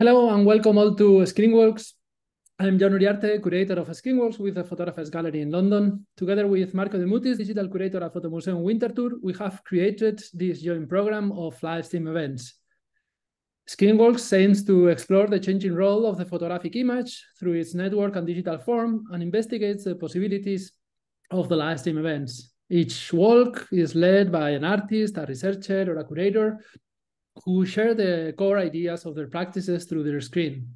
Hello and welcome all to Screenworks. I'm John Uriarte, curator of Screenworks with the Photographers Gallery in London. Together with Marco De Mutis, digital curator at Fotomuseum Winterthur, we have created this joint program of live stream events. Screenworks aims to explore the changing role of the photographic image through its network and digital form and investigates the possibilities of the live stream events. Each walk is led by an artist, a researcher, or a curator who share the core ideas of their practices through their screen.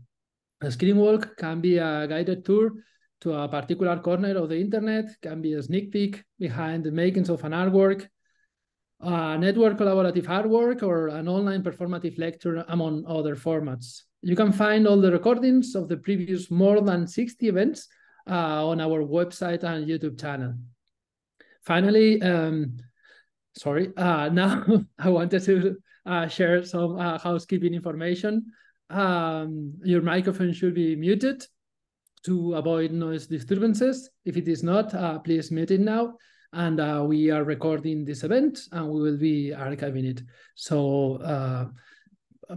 A screen walk can be a guided tour to a particular corner of the internet, can be a sneak peek behind the makings of an artwork, a network collaborative artwork, or an online performative lecture, among other formats. You can find all the recordings of the previous more than 60 events on our website and YouTube channel. Finally, now I wanted to share some housekeeping information. Your microphone should be muted to avoid noise disturbances. If it is not, please mute it now. And we are recording this event and we will be archiving it. So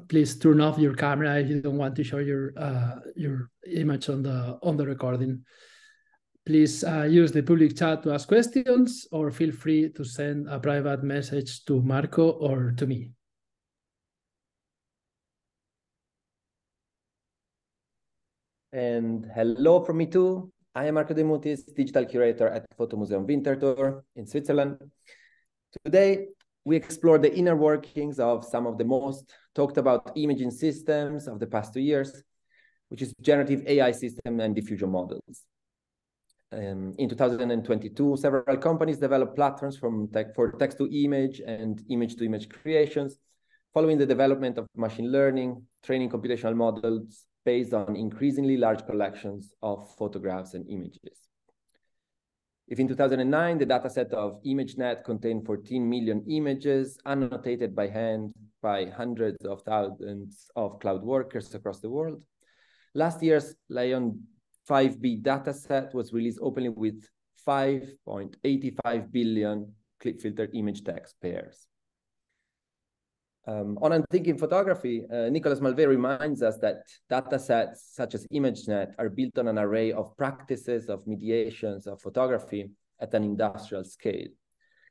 please turn off your camera if you don't want to show your image on the recording. Please use the public chat to ask questions, or feel free to send a private message to Marco or to me. And hello from me too. I am Marco De Mutis, digital curator at Fotomuseum Winterthur in Switzerland. Today, we explore the inner workings of some of the most talked about imaging systems of the past 2 years, which is generative AI system and diffusion models. In 2022, several companies developed platforms for text-to-image and image-to-image creations, following the development of machine learning, training computational models based on increasingly large collections of photographs and images. If in 2009, the dataset of ImageNet contained 14 million images, annotated by hand by hundreds of thousands of cloud workers across the world, last year's Lion 5B dataset was released openly with 5.85 billion clip-filtered image text pairs. On Unthinking Photography, Nicolas Malvet reminds us that datasets such as ImageNet are built on an array of practices of mediations of photography at an industrial scale,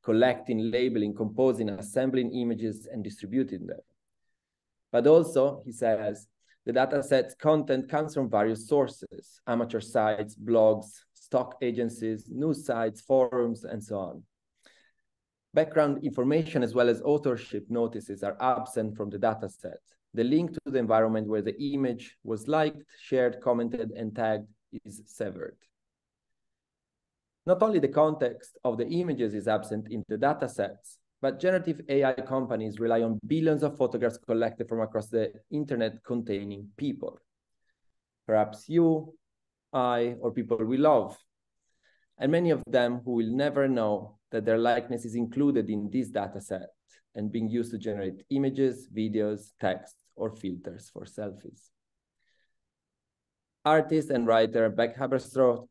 collecting, labeling, composing, assembling images, and distributing them. But also, he says, the dataset's content comes from various sources: amateur sites, blogs, stock agencies, news sites, forums, and so on. Background information as well as authorship notices are absent from the dataset. The link to the environment where the image was liked, shared, commented, and tagged is severed. Not only the context of the images is absent in the datasets, but generative AI companies rely on billions of photographs collected from across the internet containing people. Perhaps you, I, or people we love. And many of them who will never know that their likeness is included in this dataset and being used to generate images, videos, text, or filters for selfies. Artist and writer BECK haberstroh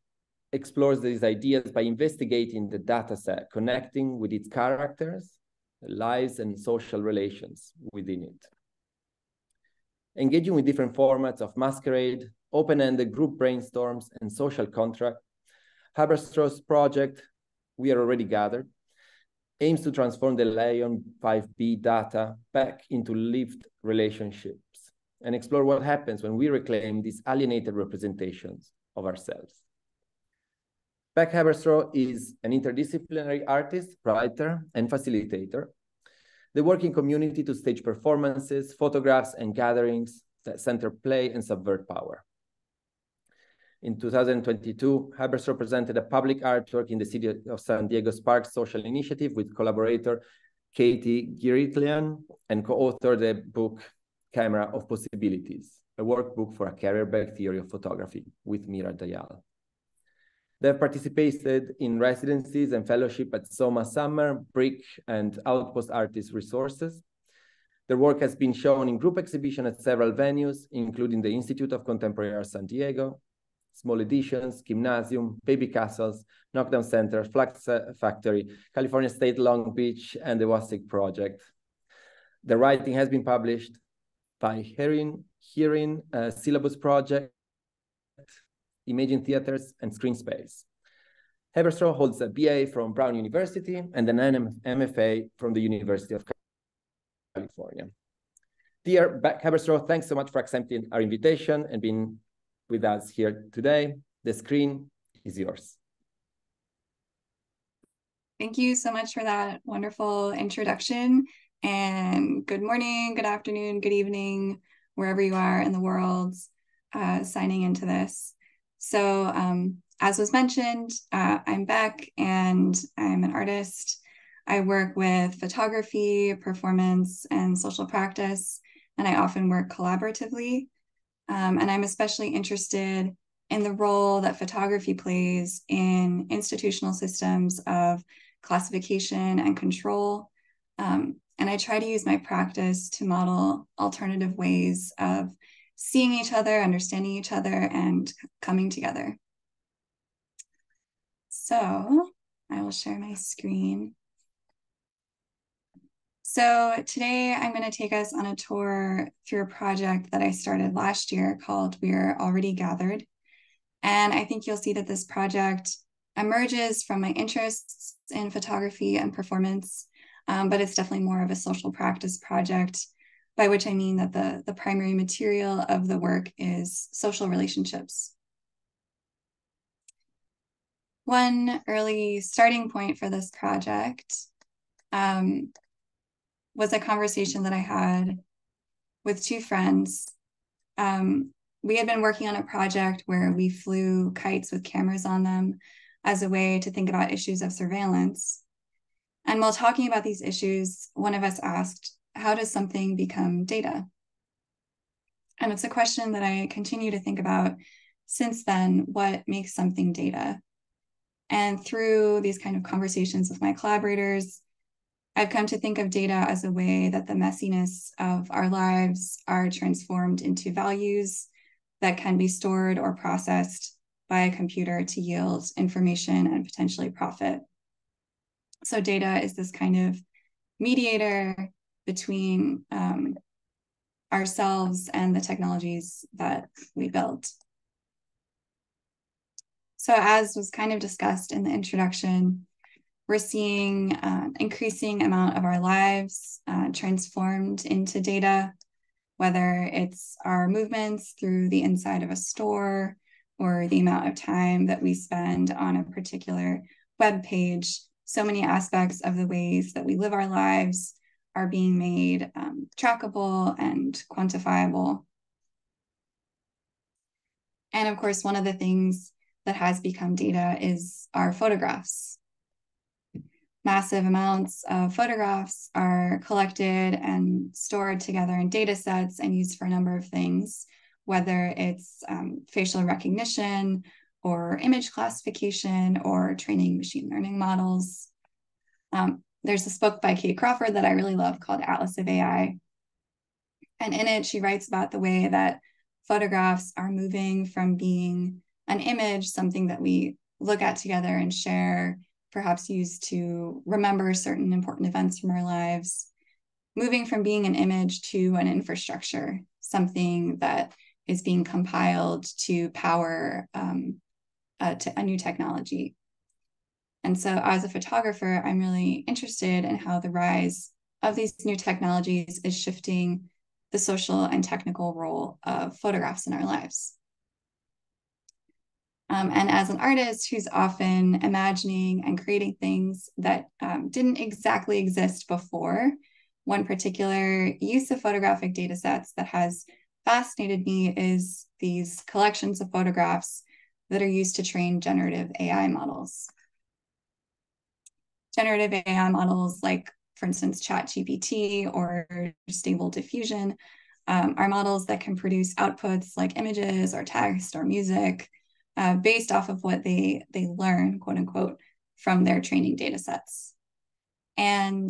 explores these ideas by investigating the dataset, connecting with its characters, lives, and social relations within it. Engaging with different formats of masquerade, open-ended group brainstorms, and social contract, Haberstroth's project, We Are Already Gathered, aims to transform the Lion 5B data back into lived relationships and explore what happens when we reclaim these alienated representations of ourselves. BECK haberstroh is an interdisciplinary artist, writer, and facilitator. They work in community to stage performances, photographs, and gatherings that center play and subvert power. In 2022, haberstroh presented a public artwork in the city of San Diego Sparks Social Initiative with collaborator Katie Giritlian, and co-authored the book Camera of Possibilities, a workbook for a career-back theory of photography with Mira Dayal. They have participated in residencies and fellowship at Soma Summer, BRIC, and Outpost Artist Resources. Their work has been shown in group exhibition at several venues, including the Institute of Contemporary Art San Diego, Small Editions, Gymnasium, Baby Castles, Knockdown Center, Flux Factory, California State Long Beach, and the WASIC Project. The writing has been published by Herin hearing, syllabus project, imaging theaters, and screen space. Haberstroh holds a BA from Brown University and an MFA from the University of California. Dear BECK Haberstroh, thanks so much for accepting our invitation and being with us here today. The screen is yours. Thank you so much for that wonderful introduction. And good morning, good afternoon, good evening, wherever you are in the world signing into this. So as was mentioned, I'm Beck and I'm an artist. I work with photography, performance, and social practice, and I often work collaboratively. And I'm especially interested in the role that photography plays in institutional systems of classification and control. And I try to use my practice to model alternative ways of seeing each other, understanding each other, and coming together. So I will share my screen. So today I'm going to take us on a tour through a project that I started last year called We're Already Gathered. And I think you'll see that this project emerges from my interests in photography and performance, but it's definitely more of a social practice project, by which I mean that the primary material of the work is social relationships. One early starting point for this project was a conversation that I had with two friends. We had been working on a project where we flew kites with cameras on them as a way to think about issues of surveillance. And while talking about these issues, one of us asked, how does something become data? And it's a question that I continue to think about since then. What makes something data? And through these kind of conversations with my collaborators, I've come to think of data as a way that the messiness of our lives are transformed into values that can be stored or processed by a computer to yield information and potentially profit. So data is this kind of mediator between ourselves and the technologies that we built. So as was kind of discussed in the introduction, we're seeing an increasing amount of our lives transformed into data, whether it's our movements through the inside of a store or the amount of time that we spend on a particular web page. So many aspects of the ways that we live our lives are being made trackable and quantifiable. And of course, one of the things that has become data is our photographs. Massive amounts of photographs are collected and stored together in data sets and used for a number of things, whether it's facial recognition or image classification or training machine learning models. There's this book by Kate Crawford that I really love called Atlas of AI. And in it, she writes about the way that photographs are moving from being an image, something that we look at together and share, perhaps used to remember certain important events from our lives, moving from being an image to an infrastructure, something that is being compiled to power to a new technology. And so as a photographer, I'm really interested in how the rise of these new technologies is shifting the social and technical role of photographs in our lives. And as an artist who's often imagining and creating things that didn't exactly exist before, one particular use of photographic data sets that has fascinated me is these collections of photographs that are used to train generative AI models. Generative AI models like, for instance, ChatGPT or Stable Diffusion are models that can produce outputs like images or text or music based off of what they learn, quote unquote, from their training data sets. And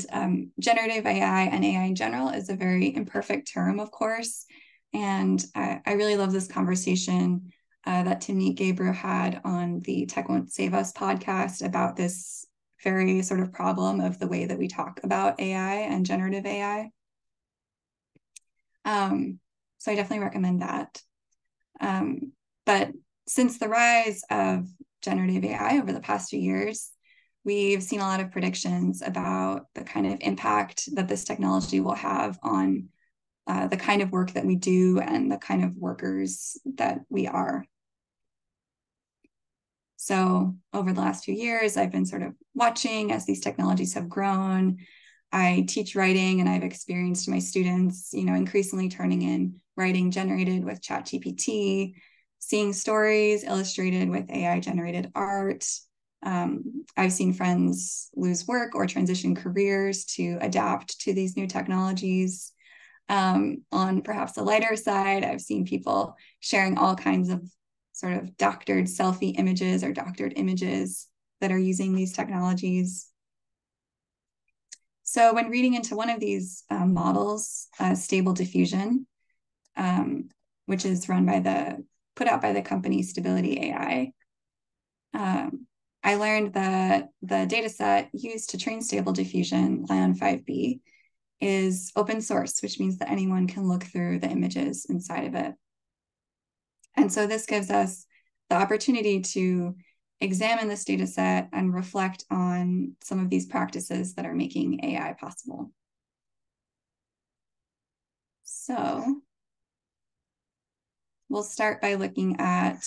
generative AI and AI in general is a very imperfect term, of course. And I really love this conversation that Timnit Gebru had on the Tech Won't Save Us podcast about this very sort of problem of the way that we talk about AI and generative AI. So I definitely recommend that. But since the rise of generative AI over the past few years, we've seen a lot of predictions about the kind of impact that this technology will have on the kind of work that we do and the kind of workers that we are. So over the last few years, I've been sort of watching as these technologies have grown. I teach writing, and I've experienced my students, increasingly turning in writing generated with ChatGPT, seeing stories illustrated with AI-generated art. I've seen friends lose work or transition careers to adapt to these new technologies. On perhaps the lighter side, I've seen people sharing all kinds of sort of doctored selfie images or doctored images that are using these technologies. So when reading into one of these models, Stable Diffusion, which is put out by the company Stability AI, I learned that the data set used to train Stable Diffusion, Lion 5B, is open source, which means that anyone can look through the images inside of it. And so this gives us the opportunity to examine this data set and reflect on some of these practices that are making AI possible. So we'll start by looking at,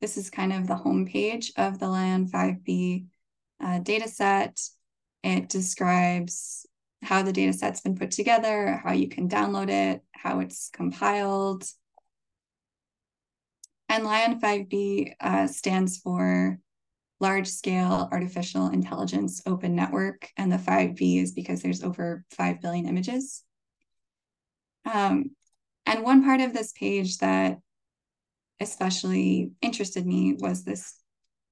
this is kind of the homepage of the Lion 5B data set. It describes how the data set's been put together, how you can download it, how it's compiled. And Lion 5B stands for Large Scale Artificial Intelligence Open Network. And the 5B is because there's over 5 billion images. And one part of this page that especially interested me was this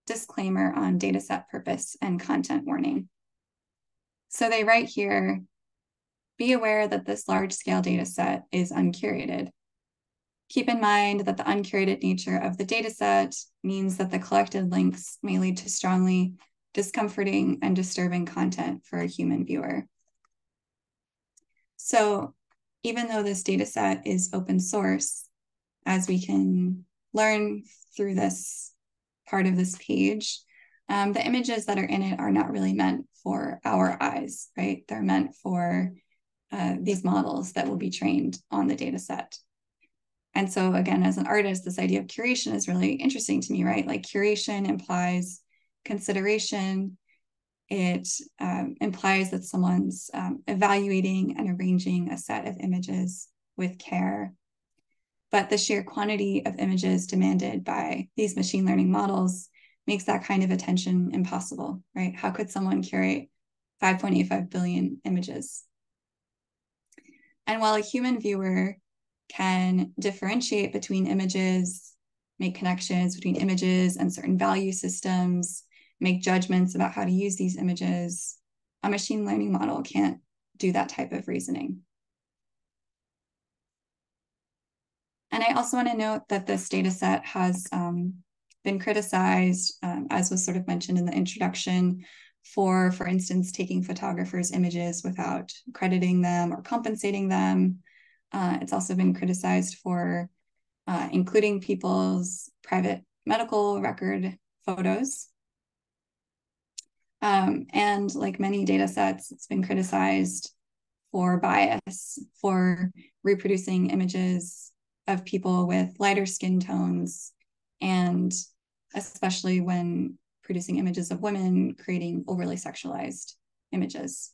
disclaimer on dataset purpose and content warning. So they write here, be aware that this large-scale data set is uncurated. Keep in mind that the uncurated nature of the data set means that the collected links may lead to strongly discomforting and disturbing content for a human viewer. So even though this data set is open source, as we can learn through this part of this page, the images that are in it are not really meant for our eyes, right? They're meant for these models that will be trained on the data set. And so again, as an artist, this idea of curation is really interesting to me, right? Like curation implies consideration. It implies that someone's evaluating and arranging a set of images with care. But the sheer quantity of images demanded by these machine learning models makes that kind of attention impossible, right? How could someone curate 5.85 billion images? And while a human viewer can differentiate between images, make connections between images and certain value systems, make judgments about how to use these images, a machine learning model can't do that type of reasoning. And I also want to note that this data set has been criticized, as was sort of mentioned in the introduction, for instance, taking photographers' images without crediting them or compensating them. It's also been criticized for including people's private medical record photos. And like many data sets, it's been criticized for bias, for reproducing images of people with lighter skin tones, and especially when producing images of women, creating overly sexualized images.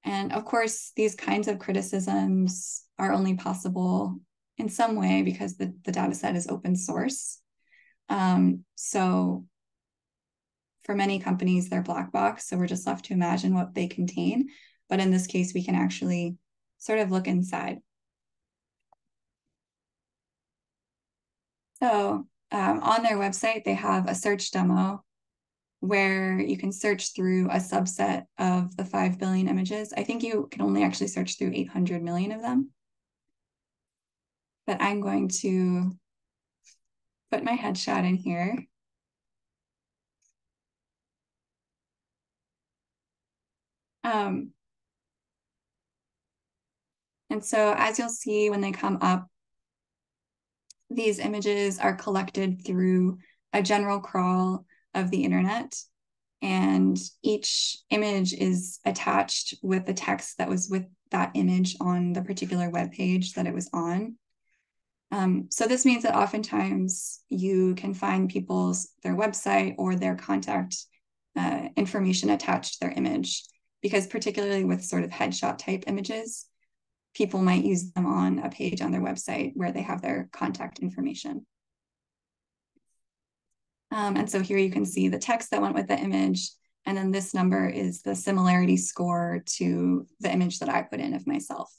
And of course, these kinds of criticisms are only possible in some way because the data set is open source. So for many companies, they're black box, so we're just left to imagine what they contain. But in this case, we can actually sort of look inside. So on their website, they have a search demo where you can search through a subset of the 5 billion images. I think you can only actually search through 800 million of them. But I'm going to put my headshot in here. And so as you'll see when they come up, these images are collected through a general crawl of the internet, and each image is attached with the text that was with that image on the particular web page that it was on. So this means that oftentimes you can find their website or their contact information attached to their image, because particularly with sort of headshot type images, people might use them on a page on their website where they have their contact information. And so here you can see the text that went with the image, and then this number is the similarity score to the image that I put in of myself.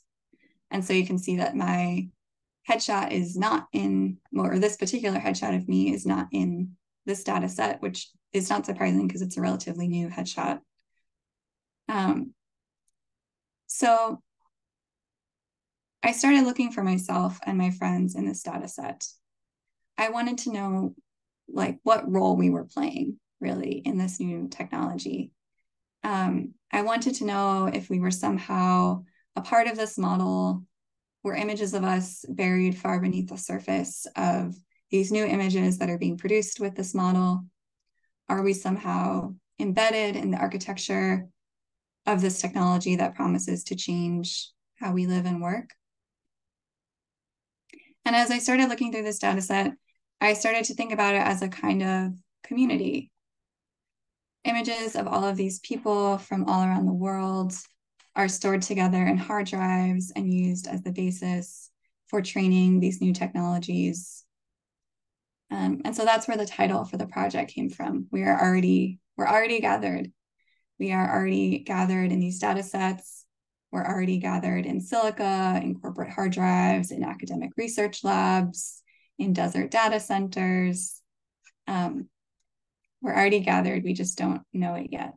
And so you can see that my headshot is not in, or this particular headshot of me is not in this data set, which is not surprising because it's a relatively new headshot. So I started looking for myself and my friends in this data set. I wanted to know like what role we were playing really in this new technology. I wanted to know if we were somehow a part of this model. Were images of us buried far beneath the surface of these new images that are being produced with this model? Are we somehow embedded in the architecture of this technology that promises to change how we live and work? And as I started looking through this data set, I started to think about it as a kind of community. Images of all of these people from all around the world are stored together in hard drives and used as the basis for training these new technologies. And so that's where the title for the project came from. We're already gathered. We are already gathered in these data sets. We're already gathered in silica, in corporate hard drives, in academic research labs, in desert data centers. We're already gathered, we just don't know it yet.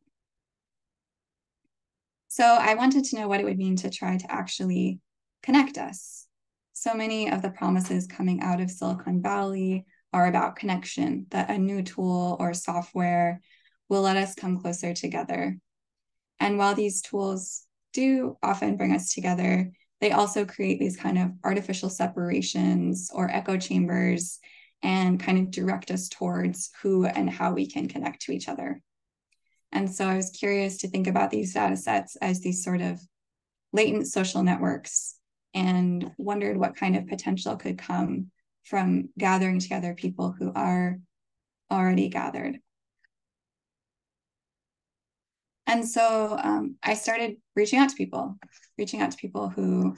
So I wanted to know what it would mean to try to actually connect us. So many of the promises coming out of Silicon Valley are about connection, that a new tool or software will let us come closer together. And while these tools do often bring us together, they also create these kind of artificial separations or echo chambers and kind of direct us towards who and how we can connect to each other. And so I was curious to think about these data sets as these sort of latent social networks, and wondered what kind of potential could come from gathering together people who are already gathered. And so I started reaching out to people who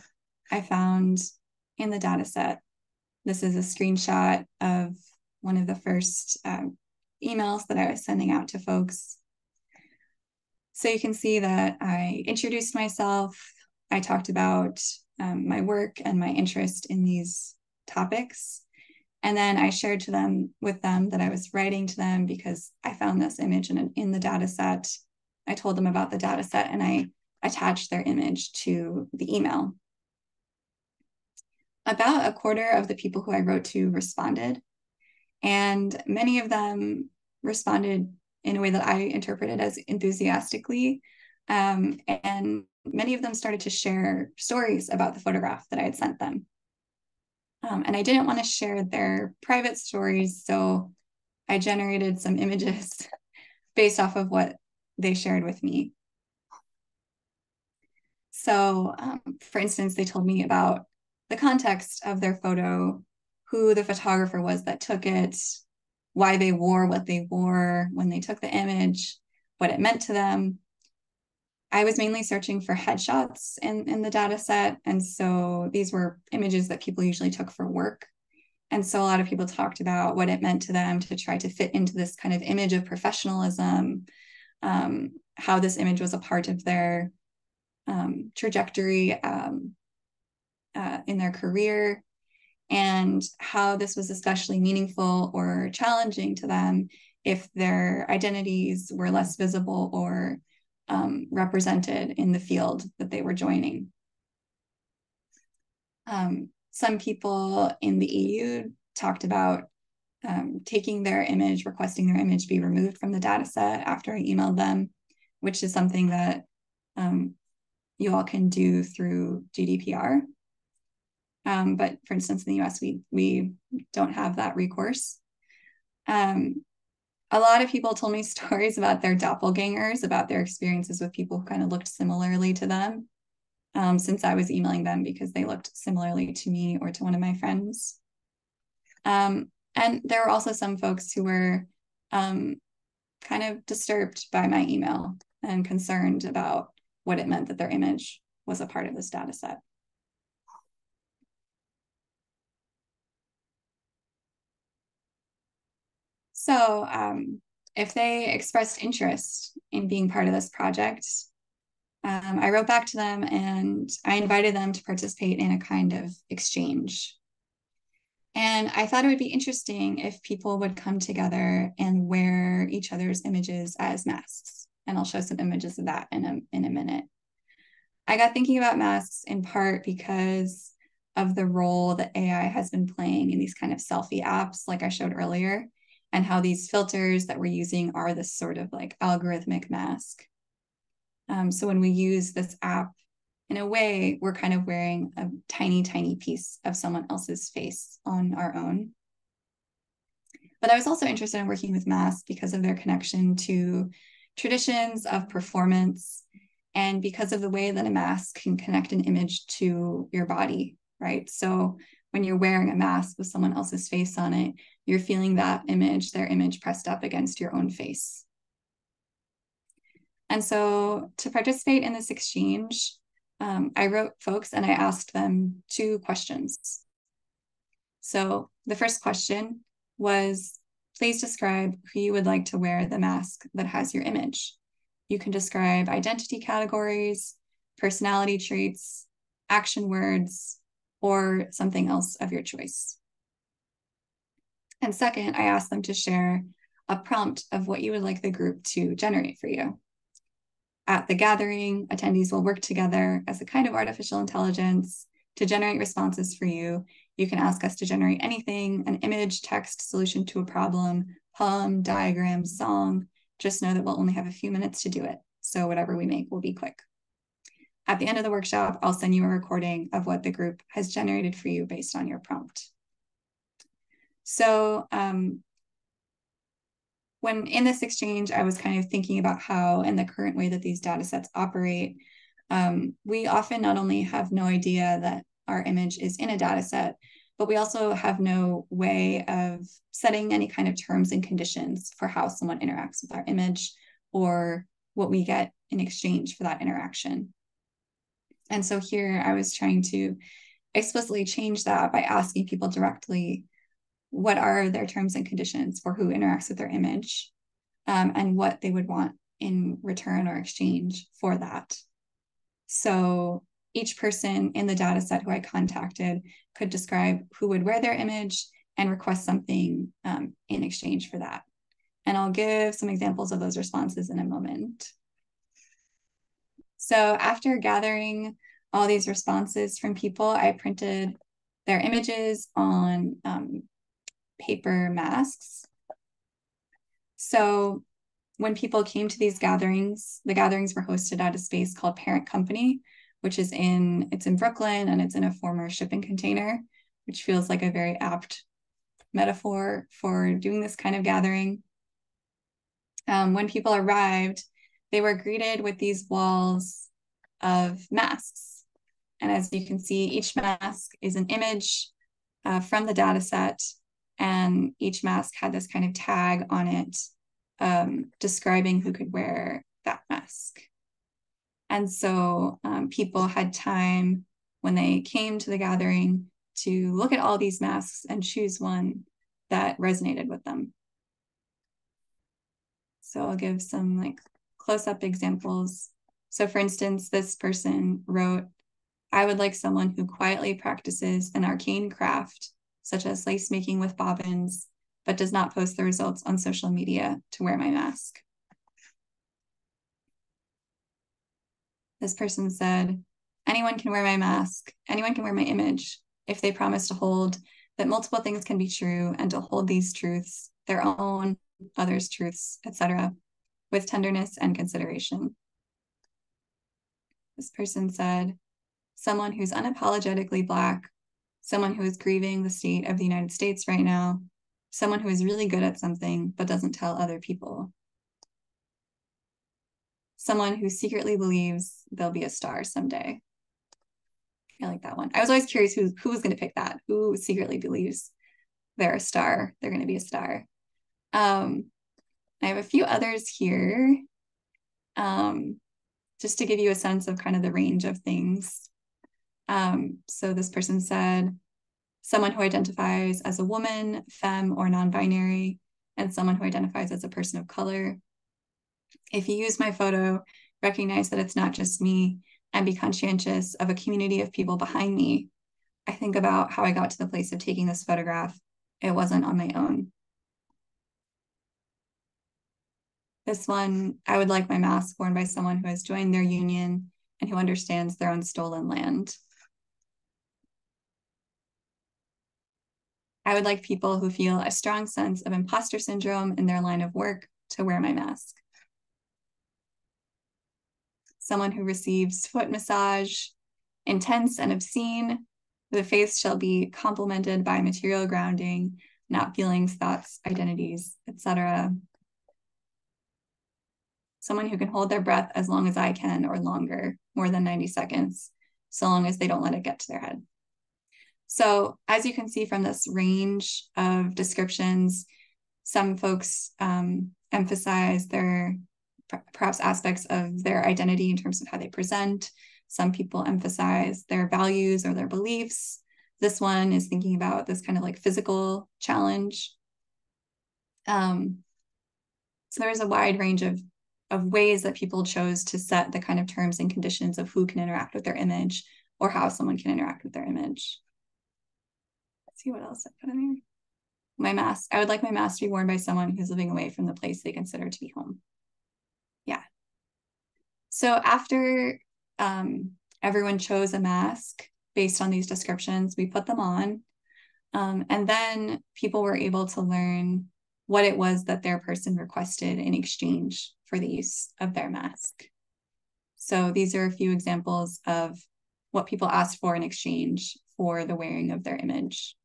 I found in the data set. This is a screenshot of one of the first emails that I was sending out to folks. So you can see that I introduced myself. I talked about my work and my interest in these topics. And then I shared with them that I was writing to them because I found this image in the data set. I told them about the data set and I attached their image to the email. About a quarter of the people who I wrote to responded, and many of them responded in a way that I interpreted as enthusiastically. And many of them started to share stories about the photograph that I had sent them. And I didn't want to share their private stories, so I generated some images based off of what they shared with me. So, for instance, they told me about the context of their photo, who the photographer was that took it, why they wore what they wore when they took the image, what it meant to them. I was mainly searching for headshots in the data set. And so these were images that people usually took for work. And so a lot of people talked about what it meant to them to try to fit into this kind of image of professionalism, how this image was a part of their trajectory in their career, and how this was especially meaningful or challenging to them if their identities were less visible or represented in the field that they were joining. Some people in the EU talked about taking their image, requesting their image be removed from the data set after I emailed them, which is something that you all can do through GDPR. But for instance, in the US, we don't have that recourse. A lot of people told me stories about their doppelgangers, about their experiences with people who kind of looked similarly to them, since I was emailing them because they looked similarly to me or to one of my friends. And there were also some folks who were kind of disturbed by my email and concerned about what it meant that their image was a part of this data set. So if they expressed interest in being part of this project, I wrote back to them and I invited them to participate in a kind of exchange. And I thought it would be interesting if people would come together and wear each other's images as masks. And I'll show some images of that in a minute. I got thinking about masks in part because of the role that AI has been playing in these kind of selfie apps, like I showed earlier, and how these filters that we're using are this sort of like algorithmic mask. So when we use this app, in a way, we're kind of wearing a tiny, tiny piece of someone else's face on our own. But I was also interested in working with masks because of their connection to traditions of performance and because of the way that a mask can connect an image to your body, right? So when you're wearing a mask with someone else's face on it, you're feeling that image, their image pressed up against your own face. And so to participate in this exchange, I wrote folks and I asked them 2 questions. So the first question was, please describe who you would like to wear the mask that has your image. You can describe identity categories, personality traits, action words, or something else of your choice. And second, I asked them to share a prompt of what you would like the group to generate for you. At the gathering, attendees will work together as a kind of artificial intelligence to generate responses for you. You can ask us to generate anything, an image, text, solution to a problem, poem, diagram, song. Just know that we'll only have a few minutes to do it. So whatever we make will be quick. At the end of the workshop, I'll send you a recording of what the group has generated for you based on your prompt. So when in this exchange, I was kind of thinking about how in the current way that these data sets operate, we often not only have no idea that our image is in a data set, but we also have no way of setting any kind of terms and conditions for how someone interacts with our image or what we get in exchange for that interaction. And so here I was trying to explicitly change that by asking people directly, what are their terms and conditions for who interacts with their image, and what they would want in return or exchange for that. So each person in the data set who I contacted could describe who would wear their image and request something in exchange for that. And I'll give some examples of those responses in a moment. So after gathering all these responses from people, I printed their images on paper masks. So when people came to these gatherings, the gatherings were hosted at a space called Parent Company, which is in Brooklyn, and it's in a former shipping container, which feels like a very apt metaphor for doing this kind of gathering. When people arrived, they were greeted with these walls of masks. And as you can see, each mask is an image from the data set, and each mask had this kind of tag on it describing who could wear that mask. And so people had time when they came to the gathering to look at all these masks and choose one that resonated with them. So I'll give some like close-up examples. So for instance, this person wrote, I would like someone who quietly practices an arcane craft, such as lace making with bobbins, but does not post the results on social media to wear my mask. This person said, anyone can wear my mask, anyone can wear my image, if they promise to hold that multiple things can be true and to hold these truths, their own, others' truths, etc., with tenderness and consideration. This person said, someone who's unapologetically Black, someone who is grieving the state of the United States right now, someone who is really good at something but doesn't tell other people. Someone who secretly believes they'll be a star someday. I like that one. I was always curious who was going to pick that. Who secretly believes they're a star, they're going to be a star. I have a few others here, just to give you a sense of kind of the range of things. So this person said, someone who identifies as a woman, femme, or non-binary, and someone who identifies as a person of color. If you use my photo, recognize that it's not just me, and be conscientious of a community of people behind me. I think about how I got to the place of taking this photograph. It wasn't on my own. This one, I would like my mask worn by someone who has joined their union and who understands their own stolen land. I would like people who feel a strong sense of imposter syndrome in their line of work to wear my mask. Someone who receives foot massage, intense and obscene. The face shall be complemented by material grounding, not feelings, thoughts, identities, etc. Someone who can hold their breath as long as I can or longer, more than 90 seconds, so long as they don't let it get to their head. So as you can see from this range of descriptions, some folks emphasize their perhaps aspects of their identity in terms of how they present. Some people emphasize their values or their beliefs. This one is thinking about this kind of like physical challenge. So there's a wide range of ways that people chose to set the kind of terms and conditions of who can interact with their image or how someone can interact with their image. Let's see what else I put in there. My mask. I would like my mask to be worn by someone who's living away from the place they consider to be home. Yeah. So after everyone chose a mask based on these descriptions, we put them on. And then people were able to learn what it was that their person requested in exchange for the use of their mask. So these are a few examples of what people asked for in exchange for the wearing of their image.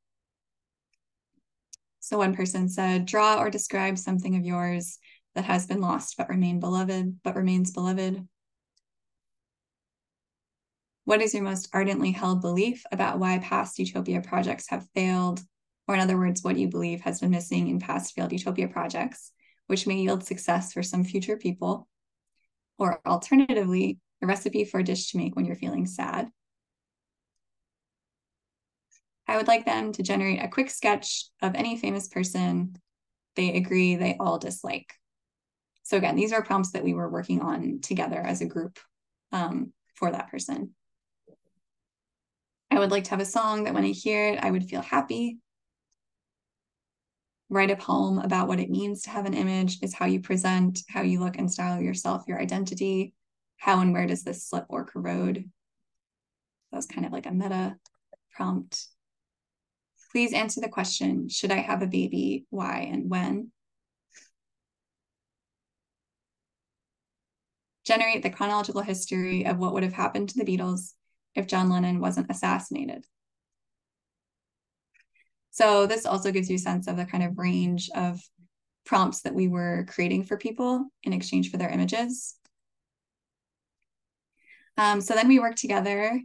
So one person said, draw or describe something of yours that has been lost but remains beloved. What is your most ardently held belief about why past utopia projects have failed? Or in other words, what do you believe has been missing in past failed utopia projects, which may yield success for some future people? Or alternatively, a recipe for a dish to make when you're feeling sad. I would like them to generate a quick sketch of any famous person they agree they all dislike. So again, these are prompts that we were working on together as a group for that person. I would like to have a song that when I hear it, I would feel happy. Write a poem about what it means to have an image. Is how you present, how you look and style yourself, your identity. How and where does this slip or corrode? That was kind of like a meta prompt. Please answer the question, should I have a baby? Why and when? Generate the chronological history of what would have happened to the Beatles if John Lennon wasn't assassinated. So this also gives you a sense of the kind of range of prompts that we were creating for people in exchange for their images. So then we worked together.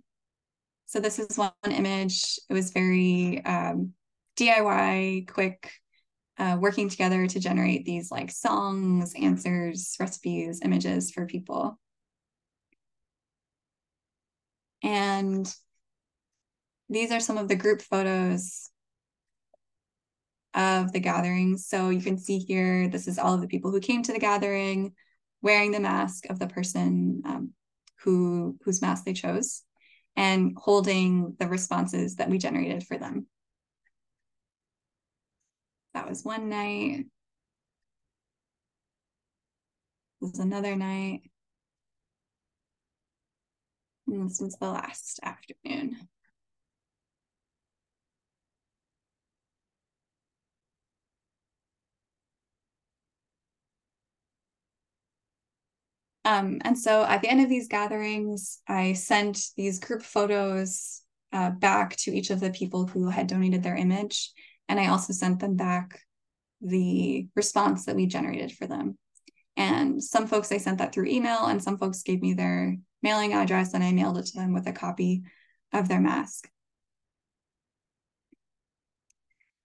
So this is one image. It was very DIY, quick, working together to generate these like songs, answers, recipes, images for people. And these are some of the group photos of the gatherings. So you can see here, this is all of the people who came to the gathering wearing the mask of the person whose mask they chose and holding the responses that we generated for them. That was one night. This was another night. And this was the last afternoon. And so at the end of these gatherings, I sent these group photos back to each of the people who had donated their image. And I also sent them back the response that we generated for them. And some folks, I sent that through email, and some folks gave me their mailing address, and I mailed it to them with a copy of their mask.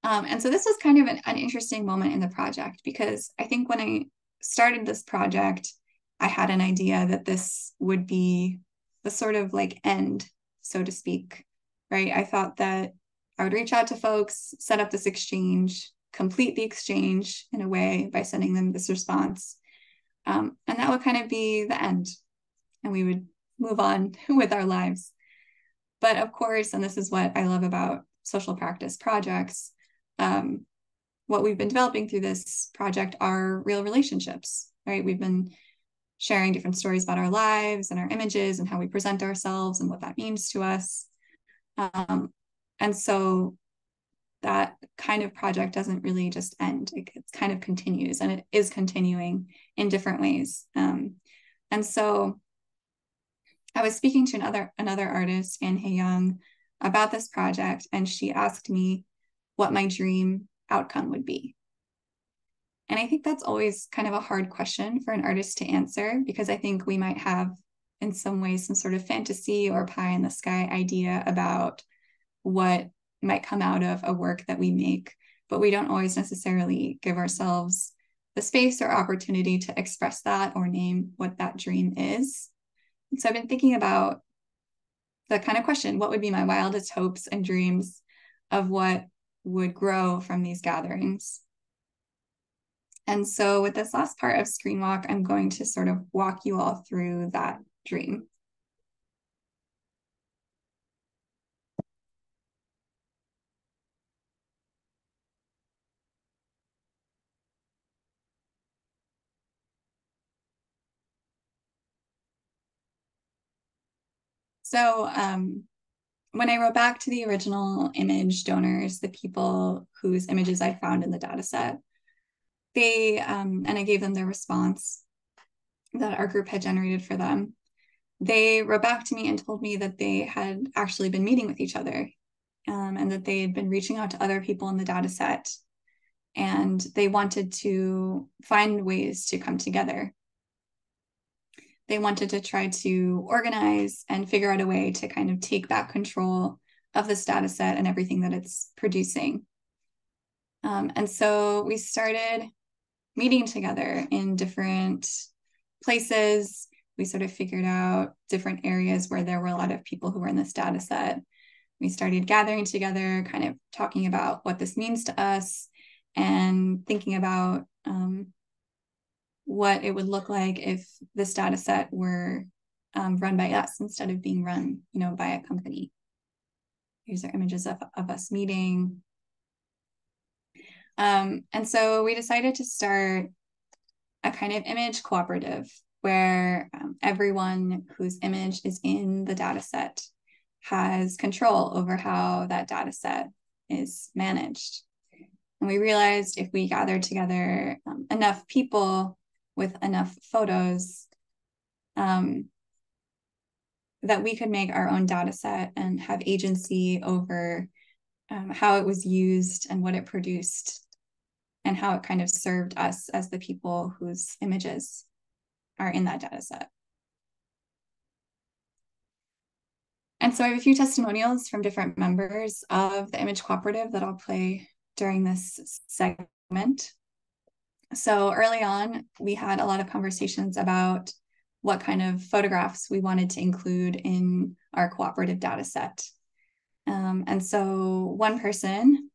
And so this was kind of an interesting moment in the project, because I think when I started this project, I had an idea that this would be the sort of like end, so to speak, right? I thought that I would reach out to folks, set up this exchange, complete the exchange in a way by sending them this response. And that would kind of be the end, and we would move on with our lives. But of course, and this is what I love about social practice projects, what we've been developing through this project are real relationships, right? We've been sharing different stories about our lives and our images and how we present ourselves and what that means to us. And so that kind of project doesn't really just end. It kind of continues, and it is continuing in different ways. And so I was speaking to another artist, Anne Hae Young, about this project, and she asked me what my dream outcome would be. And I think that's always kind of a hard question for an artist to answer, because I think we might have, in some ways, some sort of fantasy or pie in the sky idea about what might come out of a work that we make, but we don't always necessarily give ourselves the space or opportunity to express that or name what that dream is. And so I've been thinking about the kind of question, what would be my wildest hopes and dreams of what would grow from these gatherings? And so with this last part of Screen Walk, I'm going to sort of walk you all through that dream. So when I wrote back to the original image donors, the people whose images I found in the data set, they, and I gave them their response that our group had generated for them. They wrote back to me and told me that they had actually been meeting with each other, and that they had been reaching out to other people in the data set, and they wanted to find ways to come together. They wanted to try to organize and figure out a way to kind of take back control of this data set and everything that it's producing. And so we started meeting together in different places. We sort of figured out different areas where there were a lot of people who were in this data set. We started gathering together, kind of talking about what this means to us and thinking about what it would look like if this data set were run by us instead of being run, by a company. These are images of us meeting. And so we decided to start a kind of image cooperative where everyone whose image is in the data set has control over how that data set is managed. And we realized if we gathered together enough people with enough photos, that we could make our own data set and have agency over how it was used and what it produced and how it kind of served us as the people whose images are in that data set. And so I have a few testimonials from different members of the image cooperative that I'll play during this segment. So early on, we had a lot of conversations about what kind of photographs we wanted to include in our cooperative data set. And so one person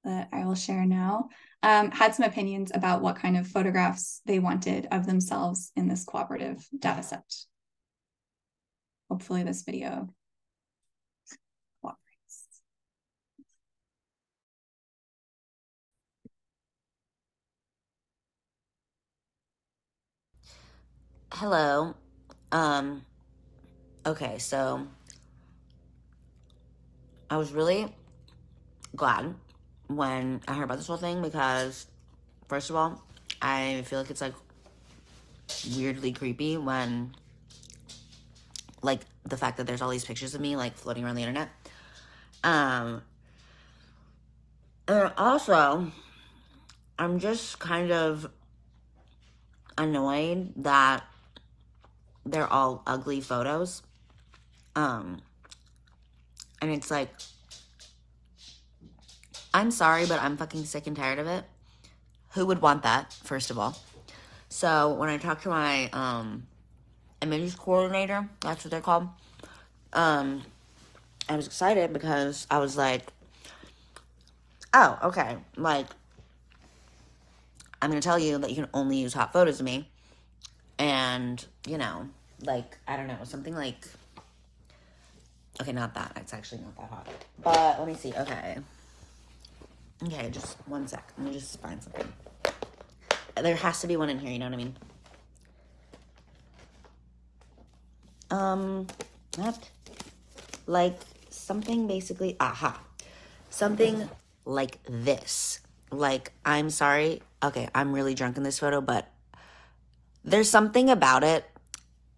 that I will share now had some opinions about what kind of photographs they wanted of themselves in this cooperative data set. Hopefully this video cooperates. Hello. Okay, so I was really glad when I heard about this whole thing because, first of all, I feel like it's like weirdly creepy when, like, the fact that there's all these pictures of me, like, floating around the internet. And also, I'm just kind of annoyed that they're all ugly photos. And it's like, I'm sorry, but I'm fucking sick and tired of it. Who would want that, first of all? So when I talked to my image coordinator, that's what they're called, I was excited because I was like, oh, okay, like, I'm gonna tell you that you can only use hot photos of me. And, you know, like, I don't know, something like, okay, not that, it's actually not that hot. But let me see, okay, just 1 sec, let me just find something. There has to be one in here, you know what I mean? What? Like, something basically, something like this. Like, I'm sorry, okay, I'm really drunk in this photo, but there's something about it,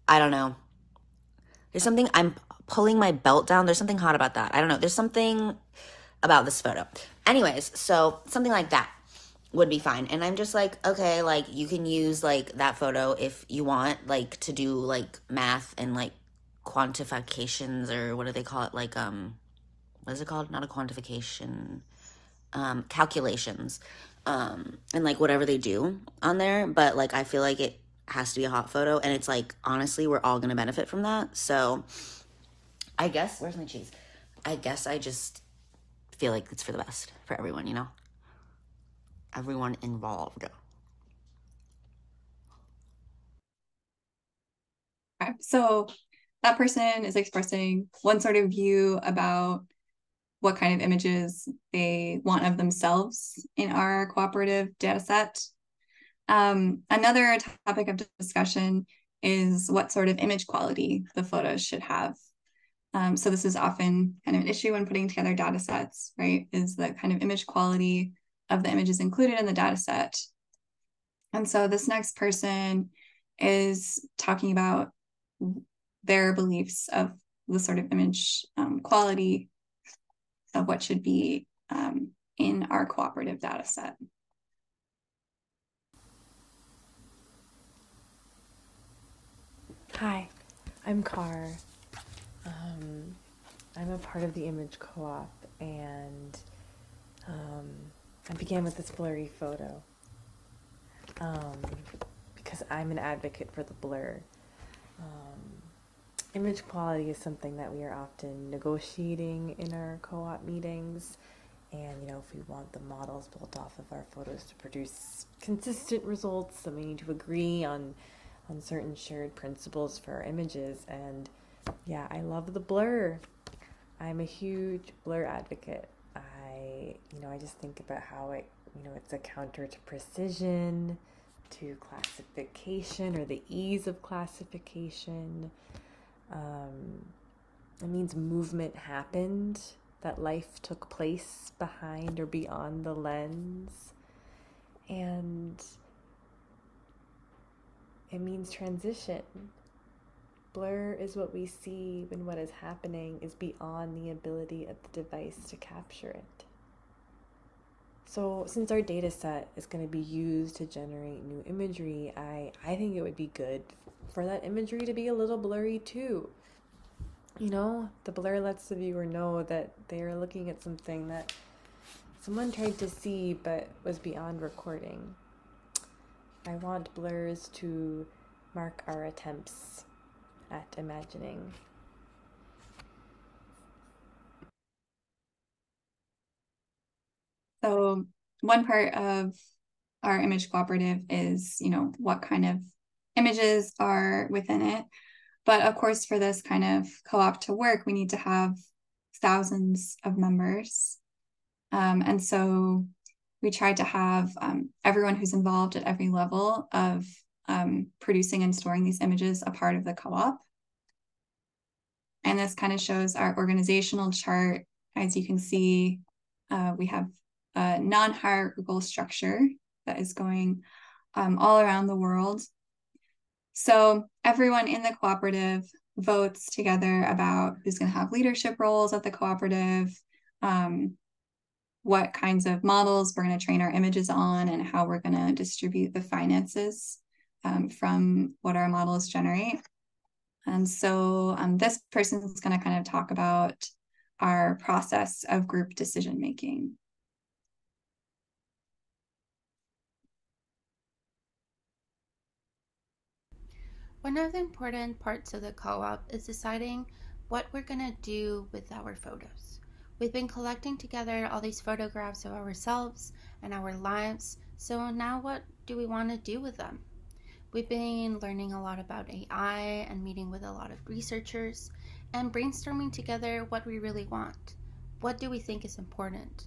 I don't know. There's something, I'm pulling my belt down, there's something hot about that. I don't know, there's something about this photo. Anyways, so something like that would be fine. And I'm just like, okay, like, you can use, like, that photo if you want, like, to do, like, math and, like, quantifications, or what do they call it? Like, what is it called? Not a quantification, calculations, and, like, whatever they do on there. But, like, I feel like it has to be a hot photo, and it's like, honestly, we're all gonna benefit from that. So I guess, where's my cheese? I guess I just feel like it's for the best for everyone, you know? Everyone involved. Okay. So that person is expressing one sort of view about what kind of images they want of themselves in our cooperative data set. Another topic of discussion is what sort of image quality the photos should have. So this is often kind of an issue when putting together data sets, right? Is the kind of image quality of the images included in the data set. And so this next person is talking about their beliefs of the sort of image quality of what should be in our cooperative data set. Hi, I'm Car. I'm a part of the image co-op, and I began with this blurry photo because I'm an advocate for the blur. Image quality is something that we are often negotiating in our co-op meetings, and if we want the models built off of our photos to produce consistent results, then we need to agree on certain shared principles for our images. And yeah, I love the blur. I'm a huge blur advocate. I just think about how it's a counter to precision, to classification, or the ease of classification. It means movement happened, that life took place behind or beyond the lens. And it means transition. Blur is what we see when what is happening is beyond the ability of the device to capture it. So since our data set is going to be used to generate new imagery, I think it would be good for that imagery to be a little blurry too. The blur lets the viewer know that they are looking at something that someone tried to see but was beyond recording. I want blurs to mark our attempts at imagining. So one part of our image cooperative is, what kind of images are within it. But of course, for this kind of co-op to work, we need to have thousands of members. And so we tried to have everyone who's involved at every level of producing and storing these images a part of the co-op. And this kind of shows our organizational chart. As you can see, we have a non-hierarchical structure that is going all around the world. So everyone in the cooperative votes together about who's going to have leadership roles at the cooperative, what kinds of models we're going to train our images on, and how we're going to distribute the finances from what our models generate. And so this person is going to kind of talk about our process of group decision making. One of the important parts of the co-op is deciding what we're going to do with our photos. We've been collecting together all these photographs of ourselves and our lives, so now what do we want to do with them? We've been learning a lot about AI and meeting with a lot of researchers and brainstorming together what we really want. What do we think is important?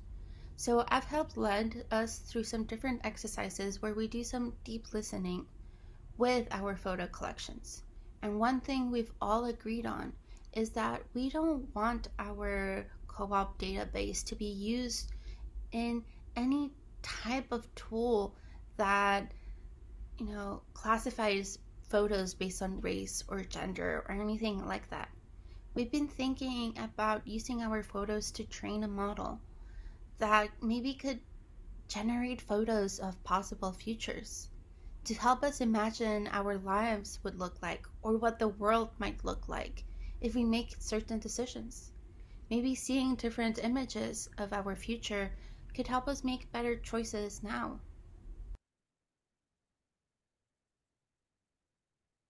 So I've helped lead us through some different exercises where we do some deep listening with our photo collections. And one thing we've all agreed on is that we don't want our co-op database to be used in any type of tool that, you know, classifies photos based on race or gender or anything like that. We've been thinking about using our photos to train a model that maybe could generate photos of possible futures, to help us imagine our lives would look like, or what the world might look like if we make certain decisions. Maybe seeing different images of our future could help us make better choices now.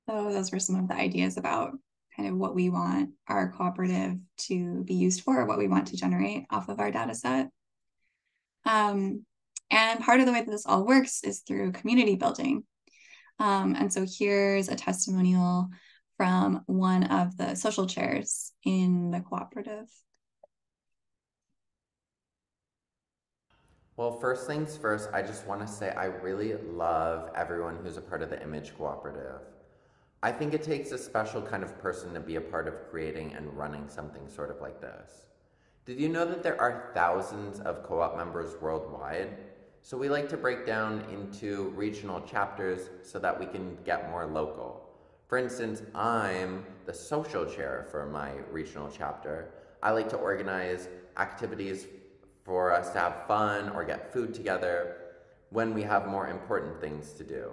So those were some of the ideas about kind of what we want our cooperative to be used for, what we want to generate off of our data set. And part of the way that this all works is through community building. And so here's a testimonial from one of the social chairs in the cooperative. Well, first things first, I just want to say I really love everyone who's a part of the Image Cooperative. I think it takes a special kind of person to be a part of creating and running something sort of like this. Did you know that there are thousands of co-op members worldwide? So we like to break down into regional chapters so that we can get more local. For instance, I'm the social chair for my regional chapter. I like to organize activities for us to have fun or get food together when we have more important things to do.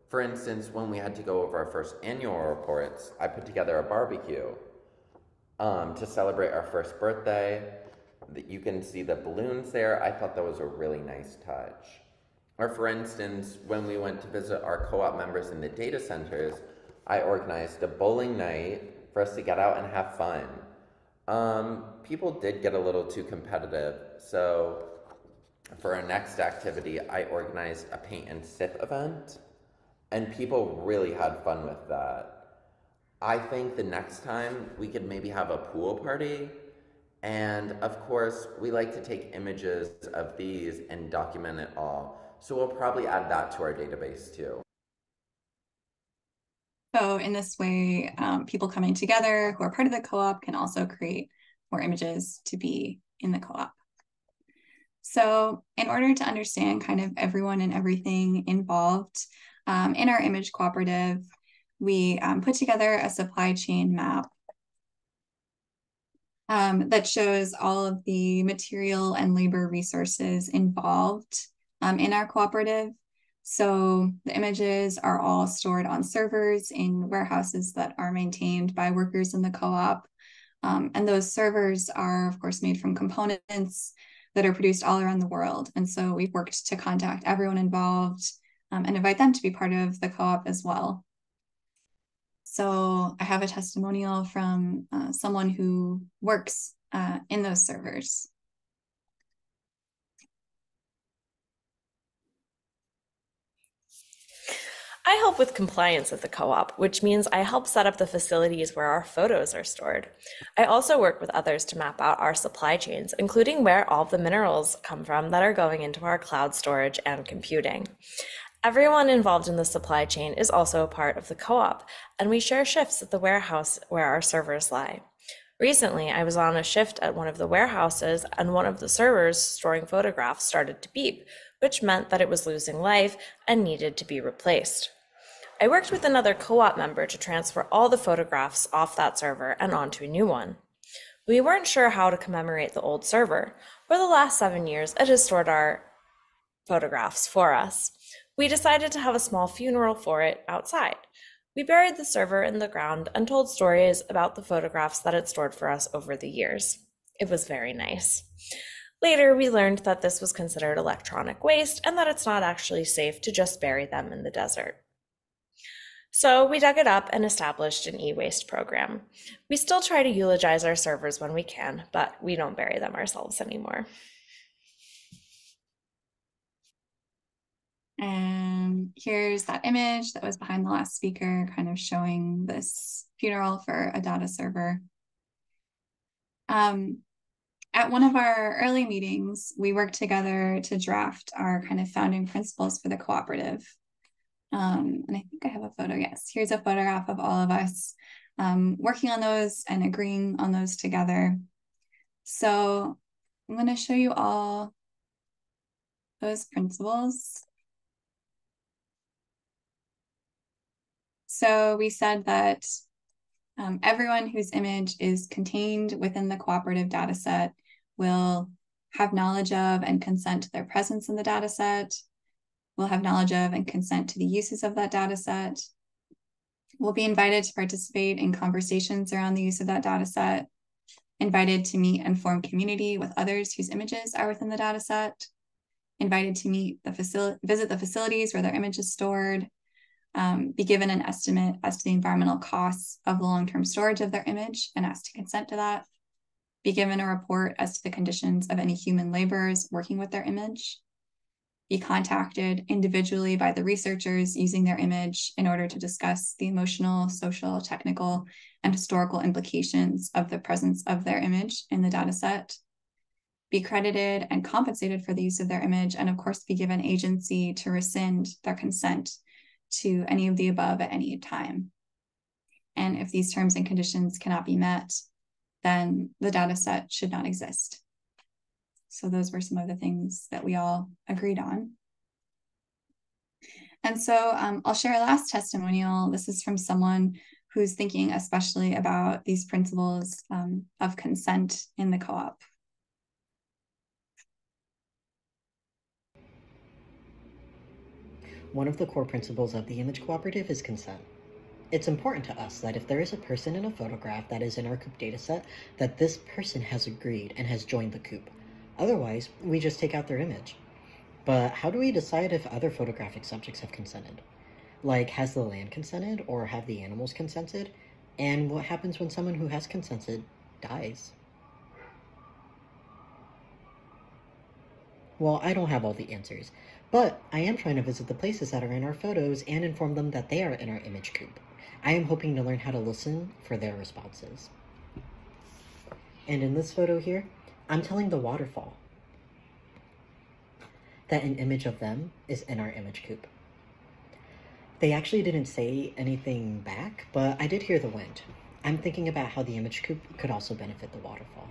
For instance, when we had to go over our first annual reports, I put together a barbecue to celebrate our first birthday. You can see the balloons there. I thought that was a really nice touch. Or for instance, when we went to visit our co-op members in the data centers, I organized a bowling night for us to get out and have fun. People did get a little too competitive, so for our next activity, I organized a paint and sip event, and people really had fun with that. I think the next time we could maybe have a pool party, and of course, we like to take images of these and document it all, so we'll probably add that to our database too. So in this way, people coming together who are part of the co-op can also create more images to be in the co-op. So in order to understand kind of everyone and everything involved in our image cooperative, we put together a supply chain map that shows all of the material and labor resources involved in our cooperative. So the images are all stored on servers in warehouses that are maintained by workers in the co-op. And those servers are, of course, made from components that are produced all around the world. And so we've worked to contact everyone involved and invite them to be part of the co-op as well. So I have a testimonial from someone who works in those servers. I help with compliance at the co-op, which means I help set up the facilities where our photos are stored. I also work with others to map out our supply chains, including where all the minerals come from that are going into our cloud storage and computing. Everyone involved in the supply chain is also a part of the co-op, and we share shifts at the warehouse where our servers lie. Recently, I was on a shift at one of the warehouses, and one of the servers storing photographs started to beep, which meant that it was losing life and needed to be replaced. I worked with another co-op member to transfer all the photographs off that server and onto a new one. We weren't sure how to commemorate the old server. For the last 7 years, it has stored our photographs for us. We decided to have a small funeral for it outside. We buried the server in the ground and told stories about the photographs that it stored for us over the years. It was very nice. Later, we learned that this was considered electronic waste and that it's not actually safe to just bury them in the desert. So we dug it up and established an e-waste program. We still try to eulogize our servers when we can, but we don't bury them ourselves anymore. And here's that image that was behind the last speaker, kind of showing this funeral for a data server. At one of our early meetings, we worked together to draft our kind of founding principles for the cooperative. And I think I have a photo. Yes, here's a photograph of all of us working on those and agreeing on those together. So I'm going to show you all those principles. So we said that everyone whose image is contained within the cooperative data set will have knowledge of and consent to their presence in the data set, will have knowledge of and consent to the uses of that data set, will be invited to participate in conversations around the use of that data set, invited to meet and form community with others whose images are within the data set, invited to visit the facilities where their image is stored, be given an estimate as to the environmental costs of the long-term storage of their image and asked to consent to that, be given a report as to the conditions of any human laborers working with their image, be contacted individually by the researchers using their image in order to discuss the emotional, social, technical, and historical implications of the presence of their image in the data set, be credited and compensated for the use of their image, and of course be given agency to rescind their consent to any of the above at any time. And if these terms and conditions cannot be met, then the data set should not exist. So those were some of the things that we all agreed on. And so I'll share a last testimonial. This is from someone who's thinking especially about these principles of consent in the co-op. One of the core principles of the image cooperative is consent. It's important to us that if there is a person in a photograph that is in our COOP dataset, that this person has agreed and has joined the COOP. Otherwise, we just take out their image. But how do we decide if other photographic subjects have consented? Like, has the land consented or have the animals consented? And what happens when someone who has consented dies? Well, I don't have all the answers, but I am trying to visit the places that are in our photos and inform them that they are in our image coop. I am hoping to learn how to listen for their responses. And in this photo here, I'm telling the waterfall that an image of them is in our image coop. They actually didn't say anything back, but I did hear the wind. I'm thinking about how the image coop could also benefit the waterfall.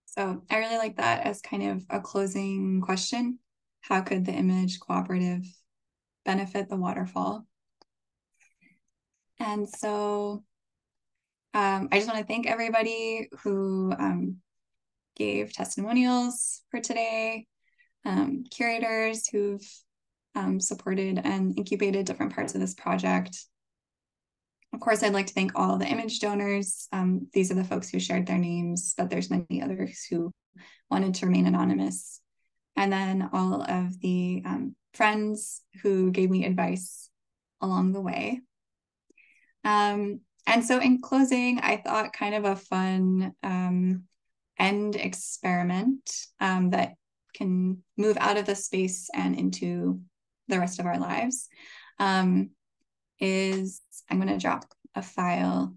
So I really like that as kind of a closing question. How could the image cooperative benefit the waterfall? And so I just want to thank everybody who gave testimonials for today, curators who've supported and incubated different parts of this project. Of course, I'd like to thank all the image donors. These are the folks who shared their names, but there's many others who wanted to remain anonymous. And then all of the friends who gave me advice along the way. And so in closing, I thought kind of a fun end experiment that can move out of the space and into the rest of our lives is I'm going to drop a file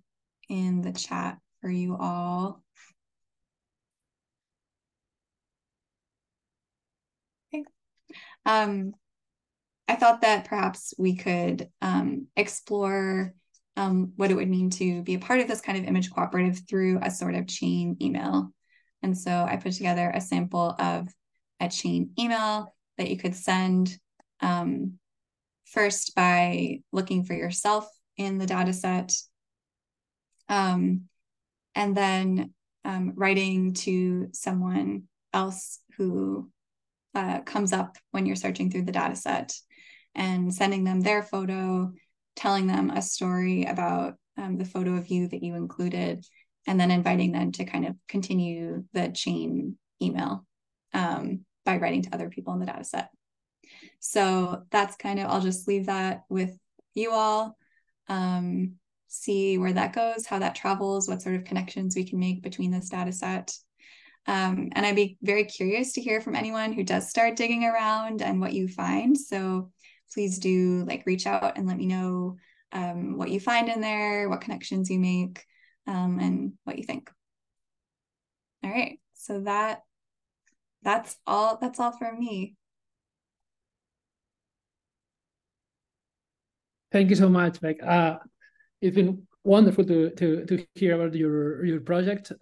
in the chat for you all. Okay. I thought that perhaps we could explore what it would mean to be a part of this kind of image cooperative through a sort of chain email. And so I put together a sample of a chain email that you could send first by looking for yourself in the data set, and then writing to someone else who comes up when you're searching through the data set, and sending them their photo, telling them a story about the photo of you that you included, and then inviting them to kind of continue the chain email by writing to other people in the data set. So that's kind of, I'll just leave that with you all. See where that goes, how that travels, what sort of connections we can make between this data set. And I'd be very curious to hear from anyone who does start digging around and what you find. So please do reach out and let me know what you find in there, what connections you make, and what you think. All right, so that's all from me. Thank you so much, Beck. It's been wonderful to hear about your project.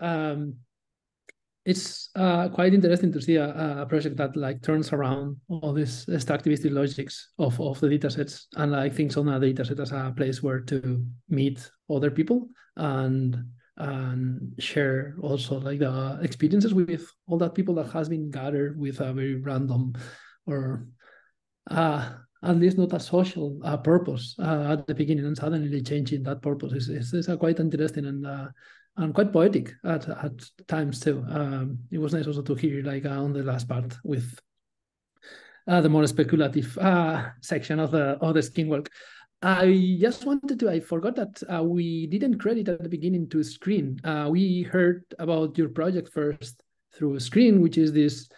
It's quite interesting to see a project that turns around all these extractivistic logics of the datasets and thinks on a dataset as a place where to meet other people and share also the experiences with all that people that has been gathered with a very random or at least not a social purpose at the beginning, and suddenly changing that purpose is quite interesting and quite poetic at times too. It was nice also to hear on the last part with the more speculative section of the skin work. I just wanted to, I forgot that we didn't credit at the beginning to Screen. We heard about your project first through Screen, which is this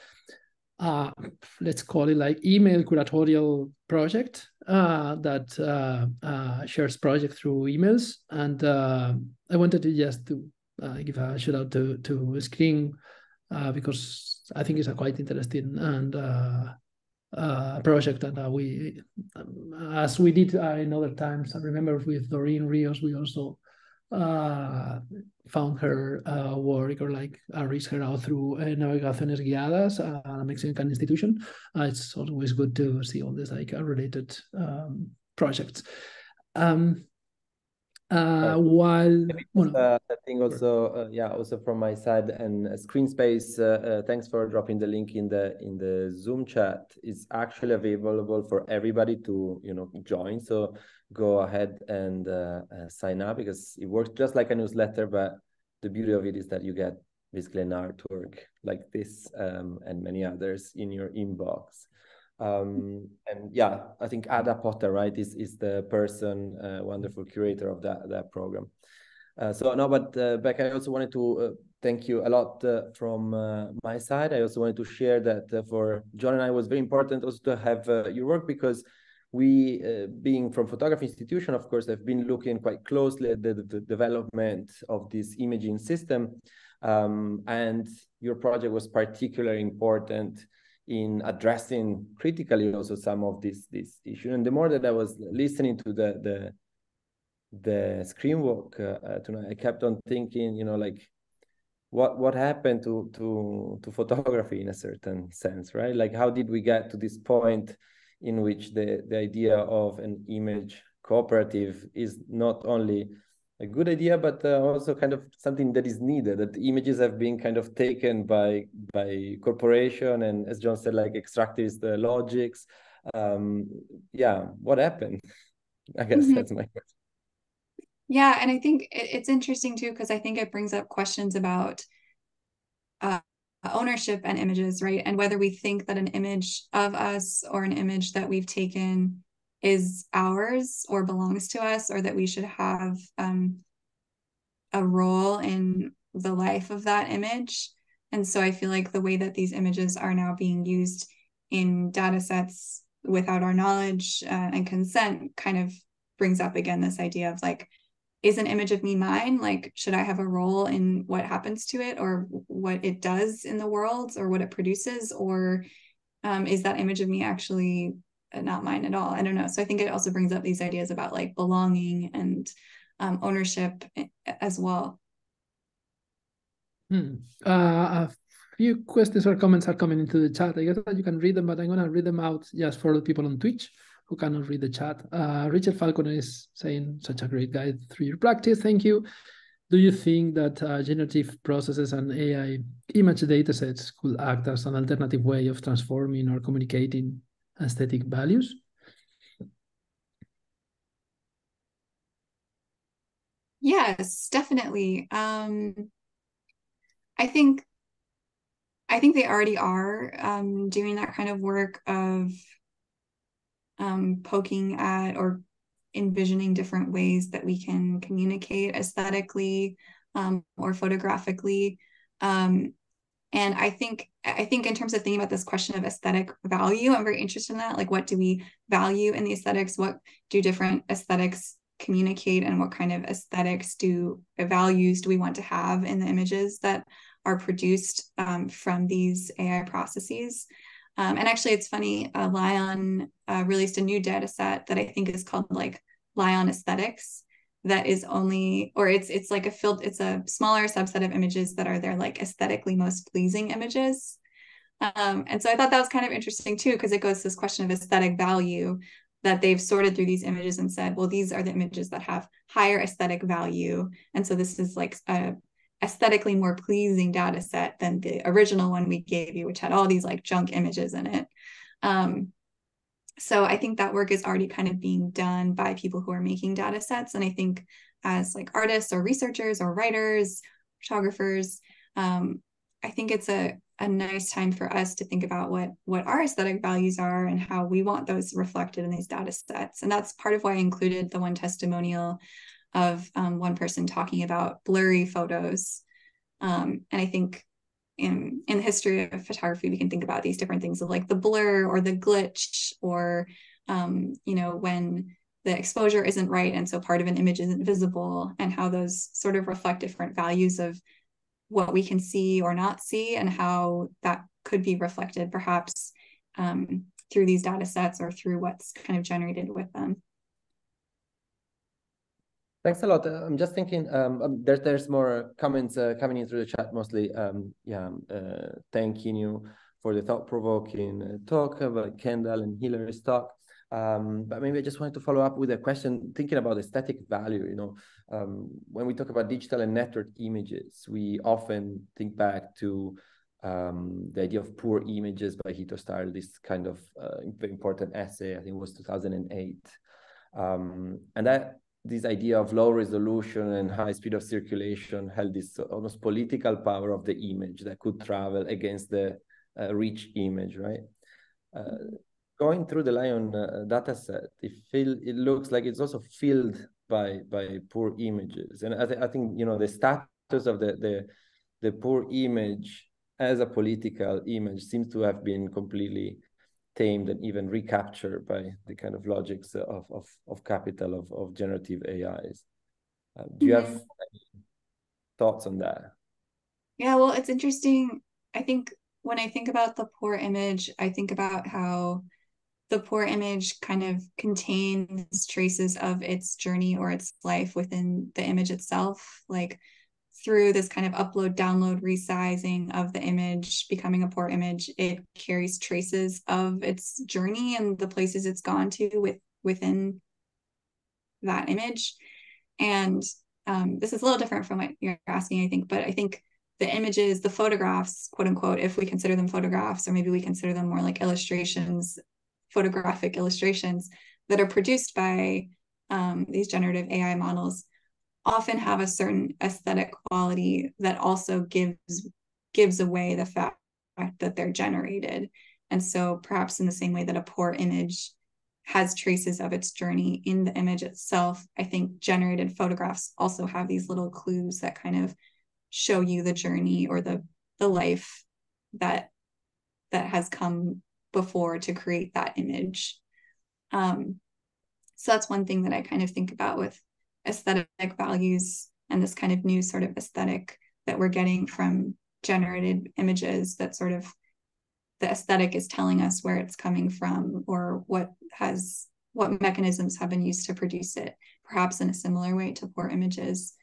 let's call it email curatorial project that shares project through emails. And I wanted to just to give a shout out to Screen because I think it's a quite interesting and project that we, as we did in other times. I remember with Doreen Rios, we also found her work or reached her out through Navegaciones Guiadas, a Mexican institution. It's always good to see all these related projects. While I think also also from my side and Screen Space, thanks for dropping the link in the Zoom chat. It's actually available for everybody to join. So go ahead and sign up because it works just like a newsletter, but the beauty of it is that you get basically an artwork like this and many others in your inbox. And yeah, I think Ada Potter, right, is the person, wonderful curator of that program. But Beck, I also wanted to thank you a lot from my side. I also wanted to share that for John and I, it was very important also to have your work because we, being from Photography Institution, of course, have been looking quite closely at the development of this imaging system. And your project was particularly important in addressing critically also some of this issue. And the more that I was listening to the screen walk tonight, I kept on thinking, what happened to photography in a certain sense, right? How did we get to this point in which the idea of an image cooperative is not only a good idea, but also kind of something that is needed, that images have been kind of taken by corporation and, as John said, extractivist logics. What happened? I guess that's my question. Yeah, and I think it's interesting too, because I think it brings up questions about ownership and images, right? And whether we think that an image of us or an image that we've taken is ours or belongs to us, or that we should have a role in the life of that image. And so I feel like the way that these images are now being used in data sets without our knowledge and consent kind of brings up again this idea of is an image of me mine? Should I have a role in what happens to it or what it does in the world or what it produces? Or is that image of me actually not mine at all? I don't know. So I think it also brings up these ideas about belonging and ownership as well. A few questions or comments are coming into the chat. I guess that you can read them, but I'm going to read them out just for the people on Twitch. who cannot read the chat. Richard Falconer is saying, such a great guide through your practice. Thank you. Do you think that generative processes and AI image datasets could act as an alternative way of transforming or communicating aesthetic values? Yes, definitely. I think they already are doing that kind of work of poking at or envisioning different ways that we can communicate aesthetically or photographically. And I think in terms of thinking about this question of aesthetic value, I'm very interested in that. Like, what do we value in the aesthetics? What do different aesthetics communicate, and what kind of aesthetics values do we want to have in the images that are produced from these AI processes? And actually, it's funny, Lion released a new data set that I think is called like Lion Aesthetics, that is only, or it's like it's a smaller subset of images that are their like aesthetically most pleasing images. And so I thought that was kind of interesting too, because it goes to this question of aesthetic value, that they've sorted through these images and said, well, these are the images that have higher aesthetic value. And so this is like a aesthetically more pleasing data set than the original one we gave you, which had all these like junk images in it. So I think that work is already kind of being done by people who are making data sets. And I think as like artists or researchers or writers, photographers, I think it's a nice time for us to think about what our aesthetic values are and how we want those reflected in these data sets. And that's part of why I included the one testimonial of one person talking about blurry photos. And I think in the history of photography, we can think about these different things of like the blur or the glitch, or when the exposure isn't right and so part of an image isn't visible, and how those sort of reflect different values of what we can see or not see, and how that could be reflected perhaps through these data sets or through what's kind of generated with them. Thanks a lot. I'm just thinking, there's more comments coming in through the chat, mostly. Thanking you for the thought-provoking talk about Kendall and Hillary's talk. But maybe I just wanted to follow up with a question, thinking about aesthetic value. When we talk about digital and network images, we often think back to the idea of poor images by Hito Style, this kind of very important essay, I think it was 2008. And this idea of low resolution and high speed of circulation held this almost political power of the image that could travel against the rich image, right? Going through the Lion dataset, it looks like it's also filled by poor images. And I think, the status of the poor image as a political image seems to have been completely tamed and even recaptured by the kind of logics of capital of generative AIs. Do you have any thoughts on that? Yeah, well, it's interesting. I think when I think about the poor image, I think about how the poor image kind of contains traces of its journey or its life within the image itself, like through this kind of upload, download, resizing of the image becoming a poor image. It carries traces of its journey and the places it's gone to within that image. And this is a little different from what you're asking, I think, but I think the images, the photographs, quote unquote, if we consider them photographs, or maybe we consider them more like illustrations, photographic illustrations that are produced by these generative AI models, often have a certain aesthetic quality that also gives away the fact that they're generated. And so perhaps in the same way that a poor image has traces of its journey in the image itself, I think generated photographs also have these little clues that kind of show you the journey or the life that has come before to create that image. So that's one thing that I kind of think about with aesthetic values and this kind of new sort of aesthetic that we're getting from generated images, that sort of the aesthetic is telling us where it's coming from or what mechanisms have been used to produce it, perhaps in a similar way to poor images.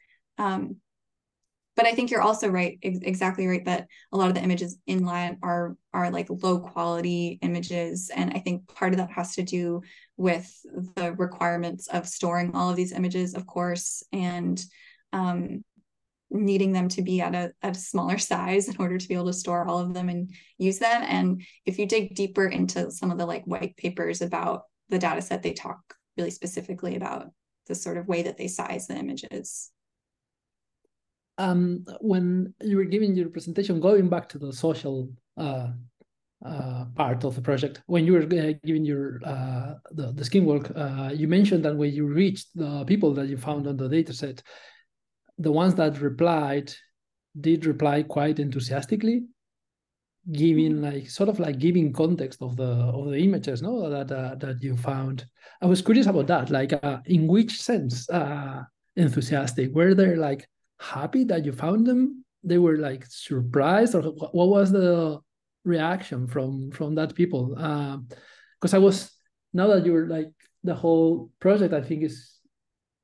But I think you're also right, exactly right, that a lot of the images in line are like low quality images. And I think part of that has to do with the requirements of storing all of these images, of course, and needing them to be at a smaller size in order to be able to store all of them and use them. And if you dig deeper into some of the like white papers about the data set, they talk really specifically about the sort of way that they size the images. When you were giving your presentation, going back to the social part of the project, when you were giving your the skin work, you mentioned that when you reached the people that you found on the dataset, the ones that did reply quite enthusiastically, giving like sort of like giving context of the images, no, that you found. I was curious about that, like in which sense enthusiastic? Were they like happy that you found them? They were like surprised, or what was the reaction from that people? Because I was, now that you're like the whole project, I think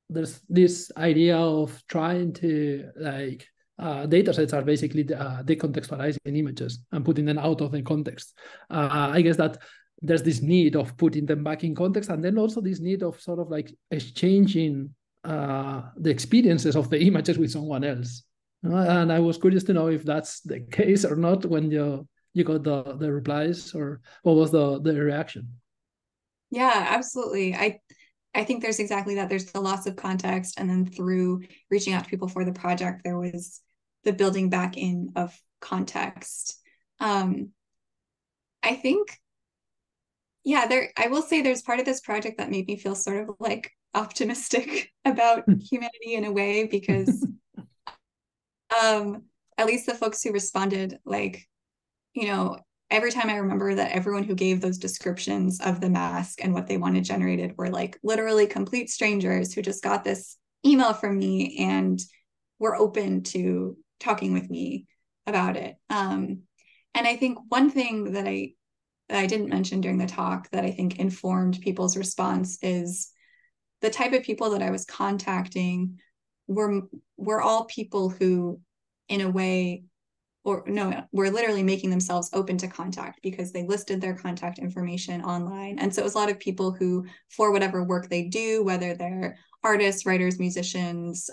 there's this idea of trying to like data sets are basically decontextualizing images and putting them out of the context. I guess that there's this need of putting them back in context, and then also this need of sort of like exchanging the experiences of the images with someone else. And I was curious to know if that's the case or not when you got the replies, or what was the reaction? Yeah, absolutely. I think there's exactly that. There's the loss of context, and then through reaching out to people for the project, there was the building back in of context. I think, yeah, I will say there's part of this project that made me feel sort of like optimistic about humanity in a way, because at least the folks who responded, like, you know, every time I remember that everyone who gave those descriptions of the mask and what they wanted generated were like literally complete strangers who just got this email from me and were open to talking with me about it. And I think one thing that I didn't mention during the talk that I think informed people's response is the type of people that I was contacting were all people who, in a way, or no, were literally making themselves open to contact because they listed their contact information online. And so it was a lot of people who, for whatever work they do, whether they're artists, writers, musicians,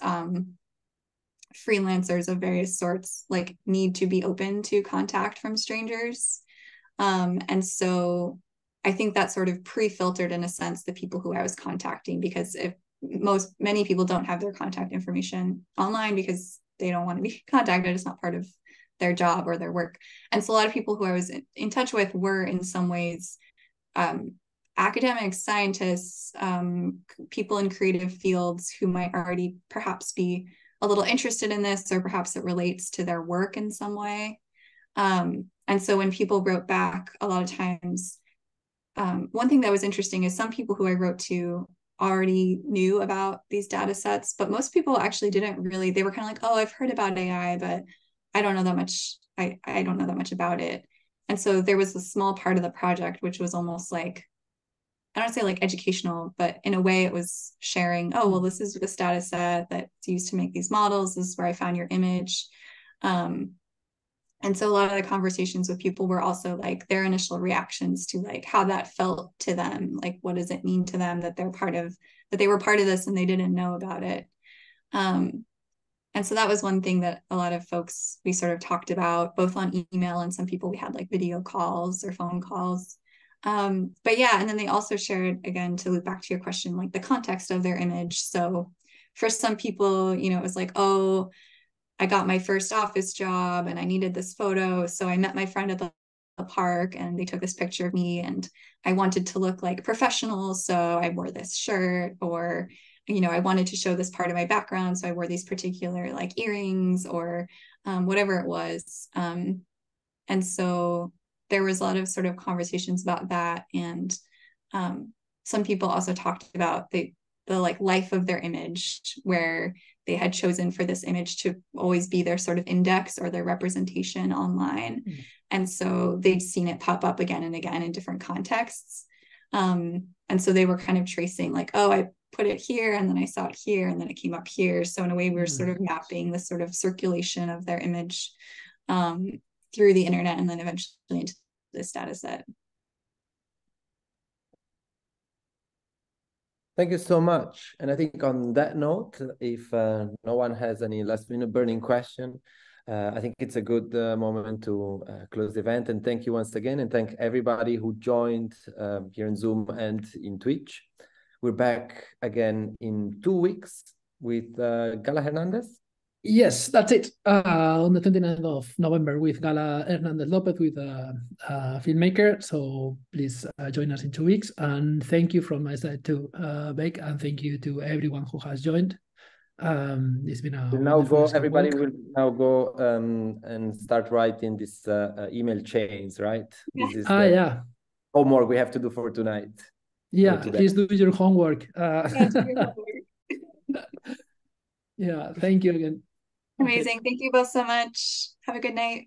freelancers of various sorts, like need to be open to contact from strangers. And so I think that sort of pre-filtered, in a sense, the people who I was contacting, because many people don't have their contact information online because they don't want to be contacted. It's not part of their job or their work. And so a lot of people who I was in touch with were in some ways academics, scientists, people in creative fields who might already perhaps be a little interested in this, or perhaps it relates to their work in some way. And so when people wrote back, a lot of times, one thing that was interesting is some people who I wrote to already knew about these data sets, but most people actually didn't really. They were kind of like, oh, I've heard about AI, but I don't know that much. I don't know that much about it. And so there was a small part of the project, which was almost like, I don't say like educational, but in a way it was sharing, oh, well, this is this data set that's used to make these models. This is where I found your image. And so a lot of the conversations with people were also like their initial reactions to like how that felt to them. Like, what does it mean to them that they were part of this and they didn't know about it? And so that was one thing that a lot of folks, we sort of talked about both on email, and some people we had like video calls or phone calls. But yeah, and then they also shared, again, to loop back to your question, like the context of their image. So for some people, it was like, oh, I got my first office job and I needed this photo. So I met my friend at the park and they took this picture of me and I wanted to look like professional. So I wore this shirt, or, I wanted to show this part of my background. So I wore these particular like earrings or whatever it was. And so there was a lot of sort of conversations about that. And some people also talked about the like life of their image, where they had chosen for this image to always be their sort of index or their representation online. Mm-hmm. And so they'd seen it pop up again and again in different contexts. And so they were kind of tracing like, oh, put it here, and then I saw it here, and then it came up here. So in a way, we were sort of mapping the sort of circulation of their image through the internet and then eventually into this data set. Thank you so much. And I think on that note, if no one has any last minute burning question, I think it's a good moment to close the event. And thank you once again. And thank everybody who joined here in Zoom and in Twitch. We're back again in 2 weeks with Gala Hernandez. Yes, that's it. On the 29th of November with Gala Hernandez Lopez, with a filmmaker. So please join us in 2 weeks. And thank you from my side to BECK, and thank you to everyone who has joined. It's been a everybody will now go and start writing this email chains, right? This is yeah. homework we have to do for tonight. Yeah, please do your homework. Yeah, thank you again. Amazing. Thank you both so much. Have a good night.